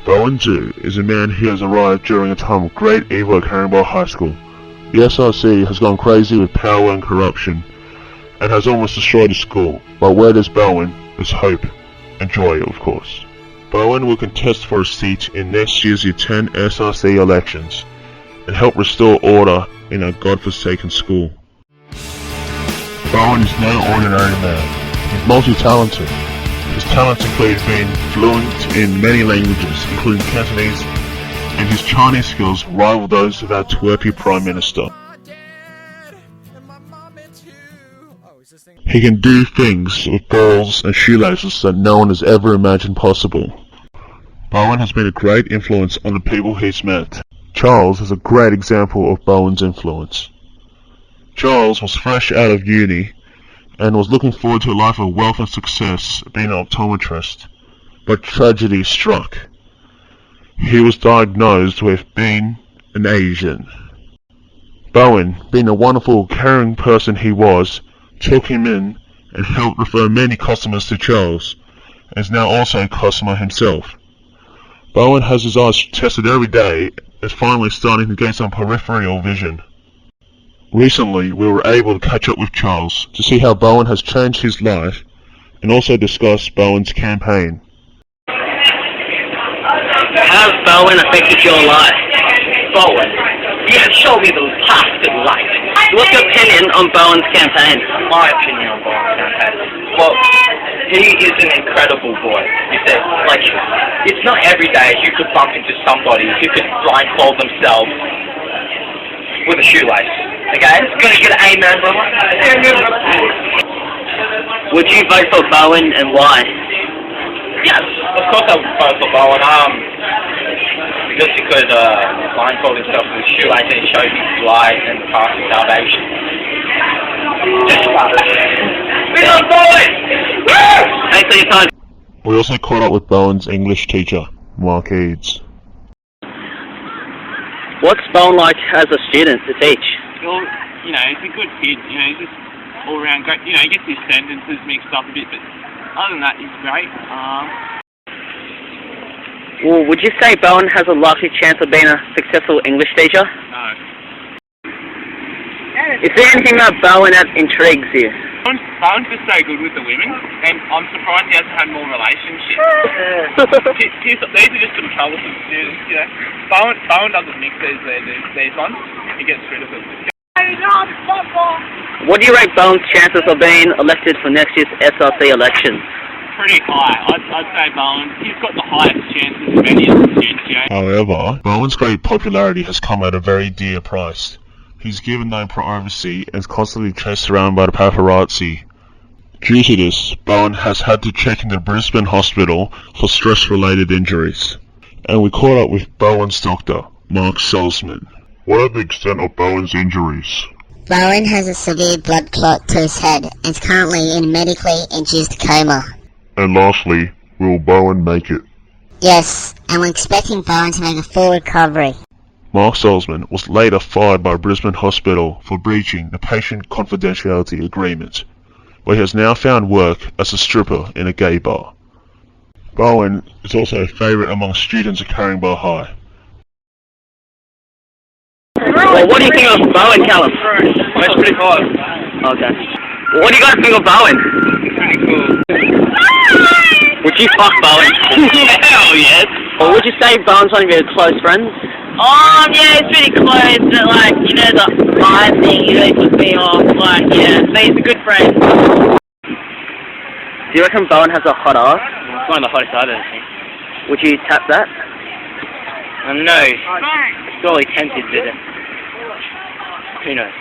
BOWEN08 is a man who has arrived during a time of great evil at Caringbah High School. The SRC has gone crazy with power and corruption, and has almost destroyed the school. But where there's Bowen, there's hope, and joy, of course. Bowen will contest for a seat in next year's Year 10 SRC elections, and help restore order in our godforsaken school. Bowen is no ordinary man. He's multi-talented. His talents include being fluent in many languages, including Cantonese, and his Chinese skills rival those of our twerpy Prime Minister. He can do things with balls and shoelaces that no one has ever imagined possible. Bowen has been a great influence on the people he's met. Charles is a great example of Bowen's influence. Charles was fresh out of uni and was looking forward to a life of wealth and success, being an optometrist. But tragedy struck. He was diagnosed with being an Asian. Bowen, being a wonderful, caring person he was, took him in and helped refer many customers to Charles, and is now also a customer himself. Bowen has his eyes tested every day, and is finally starting to gain some peripheral vision. Recently, we were able to catch up with Charles to see how Bowen has changed his life, and also discuss Bowen's campaign. How has Bowen affected your life? Bowen? You have shown me the path to life. What's your opinion on Bowen's campaign? My opinion on Bowen's campaign? Well, he is an incredible boy. You said, like, it's not every day you could bump into somebody who could blindfold themselves with a shoelace. Okay? It's gonna get an amen, brother. Would you vote for Bowen and why? Yes, of course I would vote for Bowen. Because he could blindfold himself with a shoelace and show his light and the path to salvation. Just love it. We love Bowen! Thanks for your time. We also caught up with Bowen's English teacher, Mark Eads. What's Bowen like as a student to teach? Well, you know, he's a good kid, you know, he's just all around great, you know, he gets his sentences mixed up a bit, but other than that, he's great. Well, would you say Bowen has a likely chance of being a successful English teacher? No. Is there anything about Bowen that intrigues you? Bowen's just so good with the women, and I'm surprised he hasn't had more relationships. These are just some troublesome students, you know. Bowen doesn't mix these ones, he gets rid of them. What do you rate Bowen's chances of being elected for next year's SRC elections? Pretty high. I'd say Bowen, he's got the highest chances of any of the students, you know. However, Bowen's great popularity has come at a very dear price. He's given no privacy and is constantly chased around by the paparazzi. Due to this, Bowen has had to check into Brisbane Hospital for stress-related injuries. And we caught up with Bowen's doctor, Mark Salzman. What are the extent of Bowen's injuries? Bowen has a severe blood clot to his head and is currently in a medically induced coma. And lastly, will Bowen make it? Yes, and we're expecting Bowen to make a full recovery. Mark Salzman was later fired by Brisbane Hospital for breaching the patient confidentiality agreement, where he has now found work as a stripper in a gay bar. Bowen is also a favourite among students at Caringbah High. Well, what do you think of Bowen, Callum? That's pretty hard. Okay. What do you guys think of Bowen? Pretty cool. Would you fuck Bowen? Hell yes. Or would you say Bowen's one of your close friends? Yeah, it's pretty close, but like, you know, the eye thing, you know, took me off, like, yeah, but he's a good friend. Do you reckon Bowen has a hot ass? It's one of the hottest I've ever seen. Would you tap that? No. Surely tempted, but who knows?